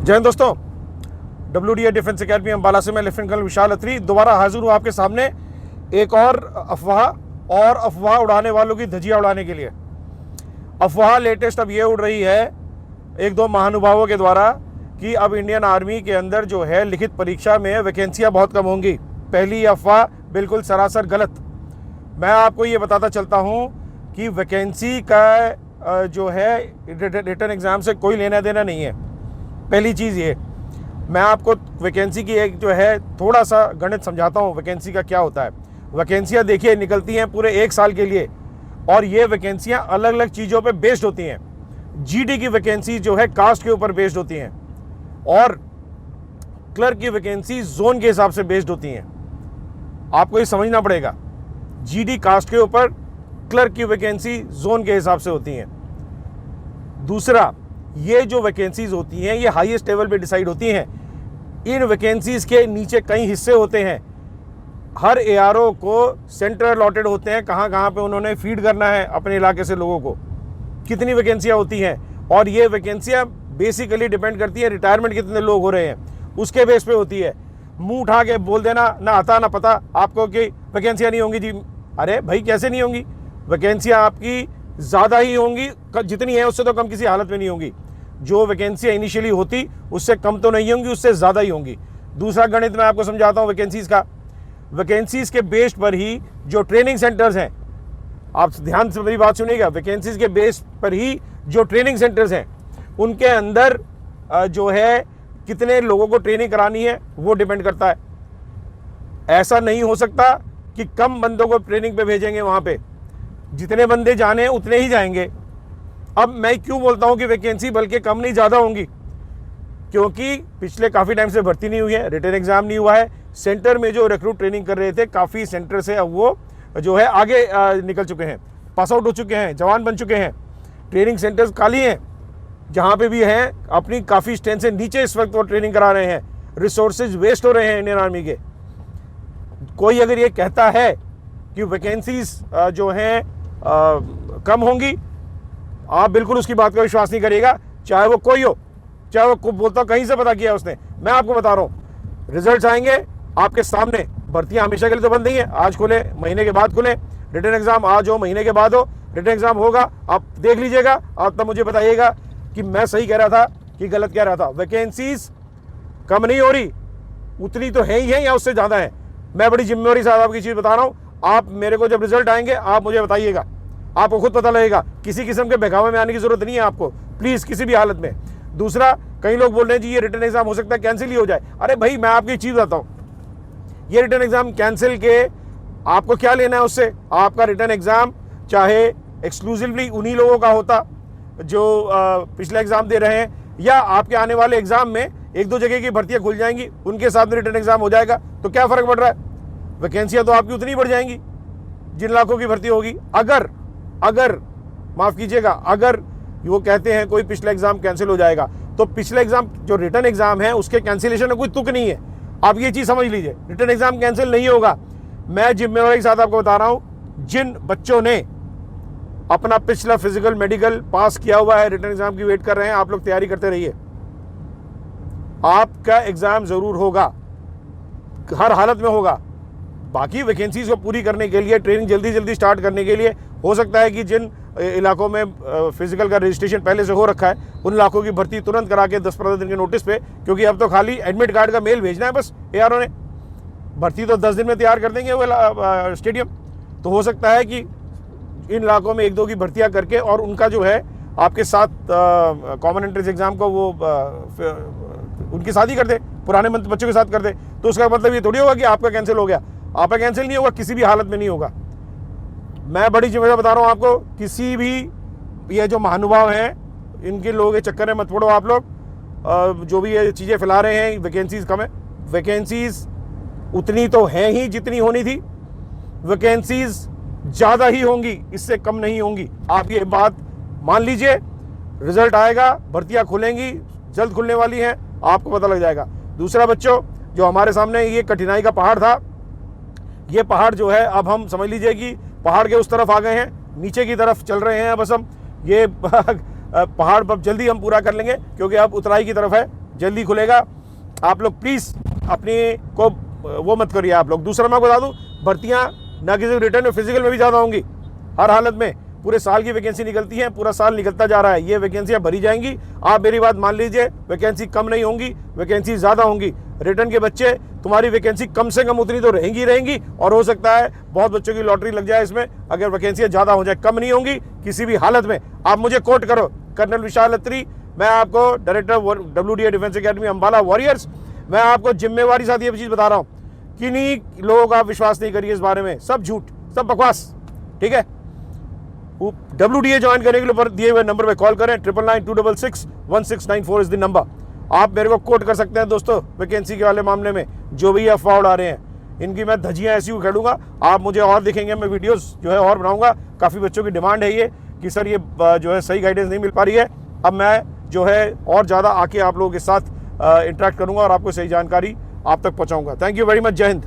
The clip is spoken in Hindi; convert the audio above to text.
जय हिंद दोस्तों, WDA डिफेंस एकेडमी अम्बाला से मैं लेफ्टिनेंट कर्नल विशाल अत्री दोबारा हाजिर हूँ आपके सामने एक और अफवाह उड़ाने वालों की धजिया उड़ाने के लिए। अफवाह लेटेस्ट अब ये उड़ रही है एक दो महानुभावों के द्वारा कि अब इंडियन आर्मी के अंदर जो है लिखित परीक्षा में वैकेंसियाँ बहुत कम होंगी। पहली अफवाह बिल्कुल सरासर गलत। मैं आपको ये बताता चलता हूँ कि वैकेंसी का जो है रिटन एग्ज़ाम से कोई लेना देना नहीं है। पहली चीज़ ये, मैं आपको वैकेंसी की एक जो है थोड़ा सा गणित समझाता हूँ वैकेंसी का क्या होता है। वैकेंसियाँ देखिए निकलती हैं पूरे 1 साल के लिए और ये वैकेंसियाँ अलग अलग चीज़ों पे बेस्ड होती हैं। जीडी की वैकेंसी जो है कास्ट के ऊपर बेस्ड होती हैं और क्लर्क की वैकेंसी जोन के हिसाब से बेस्ड होती हैं। आपको ये समझना पड़ेगा, जीडी कास्ट के ऊपर, क्लर्क की वैकेंसी जोन के हिसाब से होती हैं। दूसरा, ये जो वैकेंसीज होती हैं ये हाईएस्ट लेवल पे डिसाइड होती हैं। इन वैकेंसीज के नीचे कई हिस्से होते हैं। हर एआरओ को सेंटर अलॉटेड होते हैं, कहाँ कहाँ पे उन्होंने फीड करना है अपने इलाके से लोगों को, कितनी वैकेंसियाँ होती हैं। और ये वैकेंसियाँ बेसिकली डिपेंड करती है रिटायरमेंट कितने लोग हो रहे हैं उसके बेस पे होती है। मुंह उठा के बोल देना, ना आता ना पता आपको कि वैकेंसियाँ नहीं होंगी जी। अरे भाई कैसे नहीं होंगी? वैकेंसियाँ आपकी ज़्यादा ही होंगी, जितनी है उससे तो कम किसी हालत में नहीं होंगी। जो वैकेंसियाँ इनिशियली होती उससे कम तो नहीं होंगी, उससे ज़्यादा ही होंगी। दूसरा गणित मैं आपको समझाता हूँ वैकेंसीज़ का। वैकेंसीज़ के बेस पर ही जो ट्रेनिंग सेंटर्स हैं, आप ध्यान से मेरी बात सुनिएगा, वैकेंसीज़ के बेस पर ही जो ट्रेनिंग सेंटर्स हैं उनके अंदर जो है कितने लोगों को ट्रेनिंग करानी है वो डिपेंड करता है। ऐसा नहीं हो सकता कि कम बंदों को ट्रेनिंग पे भेजेंगे, वहाँ पे जितने बंदे जाने उतने ही जाएंगे। अब मैं क्यों बोलता हूं कि वैकेंसी बल्कि कम नहीं ज़्यादा होंगी, क्योंकि पिछले काफ़ी टाइम से भर्ती नहीं हुई है, रिटन एग्ज़ाम नहीं हुआ है। सेंटर में जो रिक्रूट ट्रेनिंग कर रहे थे काफ़ी सेंटर से अब वो जो है आगे निकल चुके हैं, पास आउट हो चुके हैं, जवान बन चुके हैं। ट्रेनिंग सेंटर्स खाली हैं, जहाँ पे भी हैं अपनी काफ़ी स्ट्रेंथ से नीचे इस वक्त वो ट्रेनिंग करा रहे हैं। रिसोर्सेज वेस्ट हो रहे हैं इंडियन आर्मी के। कोई अगर ये कहता है कि वैकेंसीज जो हैं कम होंगी, आप बिल्कुल उसकी बात का विश्वास नहीं करिएगा, चाहे वो कोई हो, चाहे वो बोलता कहीं से पता किया उसने। मैं आपको बता रहा हूँ, रिजल्ट्स आएंगे आपके सामने। भर्तियां हमेशा के लिए तो बंद नहीं है, आज खुले महीने के बाद खुले। रिटन एग्जाम आज हो महीने के बाद हो, रिटन एग्जाम होगा, आप देख लीजिएगा। आप तब मुझे बताइएगा कि मैं सही कह रहा था कि गलत कह रहा था। वैकेंसीज कम नहीं हो रही, उतनी तो है ही है या उससे ज़्यादा है। मैं बड़ी जिम्मेवारी साथ आपकी चीज़ बता रहा हूँ। आप मेरे को जब रिजल्ट आएंगे आप मुझे बताइएगा, आपको खुद पता लगेगा। किसी किस्म के बहकावे में आने की जरूरत नहीं है आपको, प्लीज़, किसी भी हालत में। दूसरा, कई लोग बोल रहे हैं जी ये रिटन एग्जाम हो सकता है कैंसिल ही हो जाए। अरे भाई मैं आपकी चीज़ बताता हूँ, ये रिटन एग्जाम कैंसिल के आपको क्या लेना है उससे? आपका रिटन एग्जाम चाहे एक्सक्लूसिवली उन्हीं लोगों का होता जो पिछले एग्जाम दे रहे हैं, या आपके आने वाले एग्जाम में 1-2 जगह की भर्तियाँ खुल जाएंगी, उनके साथ में रिटन एग्जाम हो जाएगा, तो क्या फ़र्क पड़ रहा है? वैकेंसियाँ तो आपकी उतनी बढ़ जाएंगी जिन लाखों की भर्ती होगी। अगर माफ़ कीजिएगा, अगर वो कहते हैं कोई पिछला एग्ज़ाम कैंसिल हो जाएगा, तो पिछले एग्ज़ाम जो रिटन एग्ज़ाम है उसके कैंसिलेशन में कोई तुक नहीं है। आप ये चीज़ समझ लीजिए, रिटन एग्ज़ाम कैंसिल नहीं होगा। मैं जिम्मेवारी के साथ आपको बता रहा हूँ, जिन बच्चों ने अपना पिछला फिजिकल मेडिकल पास किया हुआ है, रिटन एग्ज़ाम की वेट कर रहे हैं, आप लोग तैयारी करते रहिए। आपका एग्ज़ाम ज़रूर होगा, हर हालत में होगा। बाकी वैकेंसीज को पूरी करने के लिए, ट्रेनिंग जल्दी जल्दी स्टार्ट करने के लिए, हो सकता है कि जिन इलाकों में फिजिकल का रजिस्ट्रेशन पहले से हो रखा है उन इलाकों की भर्ती तुरंत करा के 10-15 दिन के नोटिस पे, क्योंकि अब तो खाली एडमिट कार्ड का मेल भेजना है बस एआरओ ने। भर्ती तो 10 दिन में तैयार कर देंगे वो स्टेडियम। तो हो सकता है कि इन इलाकों में 1-2 की भर्तियाँ करके और उनका जो है आपके साथ कॉमन एंट्रेंस एग्जाम को वो उनके साथ ही कर दे, पुराने बच्चों के साथ कर दे। तो उसका मतलब ये थोड़ी होगा कि आपका कैंसिल हो गया। आपका कैंसिल नहीं होगा, किसी भी हालत में नहीं होगा। मैं बड़ी जिम्मेदार बता रहा हूँ आपको, किसी भी ये जो महानुभाव हैं इनके लोगों के चक्कर में मत पड़ो आप लोग। जो भी ये चीज़ें फैला रहे हैं वैकेंसीज़ कम है, वैकेंसीज़ उतनी तो हैं ही जितनी होनी थी। वैकेंसीज़ ज़्यादा ही होंगी, इससे कम नहीं होंगी। आप ये बात मान लीजिए। रिजल्ट आएगा, भर्तियाँ खुलेंगी, जल्द खुलने वाली हैं, आपको पता लग जाएगा। दूसरा बच्चों, जो हमारे सामने ये कठिनाई का पहाड़ था, ये पहाड़ जो है अब हम समझ लीजिए कि पहाड़ के उस तरफ आ गए हैं, नीचे की तरफ चल रहे हैं। बस हम ये पहाड़ पर जल्दी हम पूरा कर लेंगे, क्योंकि अब उतराई की तरफ है। जल्दी खुलेगा। आप लोग प्लीज़ अपने को वो मत करिए आप लोग। दूसरा मैं बता दूं, भर्तियां ना कि सिर्फ रिटर्न में, फिजिकल में भी ज़्यादा होंगी। हर हालत में पूरे साल की वैकेंसी निकलती है, पूरा साल निकलता जा रहा है, ये वैकेंसियां भरी जाएंगी। आप मेरी बात मान लीजिए, वैकेंसी कम नहीं होंगी, वैकेंसी ज़्यादा होंगी। रिटर्न के बच्चे, तुम्हारी वैकेंसी कम से कम उतनी तो रहेंगी, और हो सकता है बहुत बच्चों की लॉटरी लग जाए इसमें, अगर वैकेंसियाँ ज़्यादा हो जाए। कम नहीं होंगी किसी भी हालत में। आप मुझे कोट करो, कर्नल विशाल अत्री, मैं आपको director WDA defence academy Ambala warriors, मैं आपको जिम्मेवारी साथ ये चीज़ बता रहा हूँ, किन्हीं लोगों का विश्वास नहीं करिए इस बारे में, सब झूठ, सब बकवास, ठीक है। WDA ज्वाइन करने के लिए ऊपर दिए हुए नंबर पे कॉल करें, 9992661694 इज द नंबर। आप मेरे को कोट कर सकते हैं दोस्तों, वैकेंसी के वाले मामले में जो भी अफवाह उड़ा रहे हैं, इनकी मैं धज्जियाँ ऐसी उखेड़ूंगा। आप मुझे और दिखेंगे, मैं वीडियोस जो है और बनाऊंगा। काफ़ी बच्चों की डिमांड है ये कि सर ये जो है सही गाइडेंस नहीं मिल पा रही है। अब मैं जो है और ज़्यादा आके आप लोगों के साथ इंटरेक्ट करूँगा और आपको सही जानकारी आप तक पहुँचाऊँगा। Thank you very much. जय हिंद।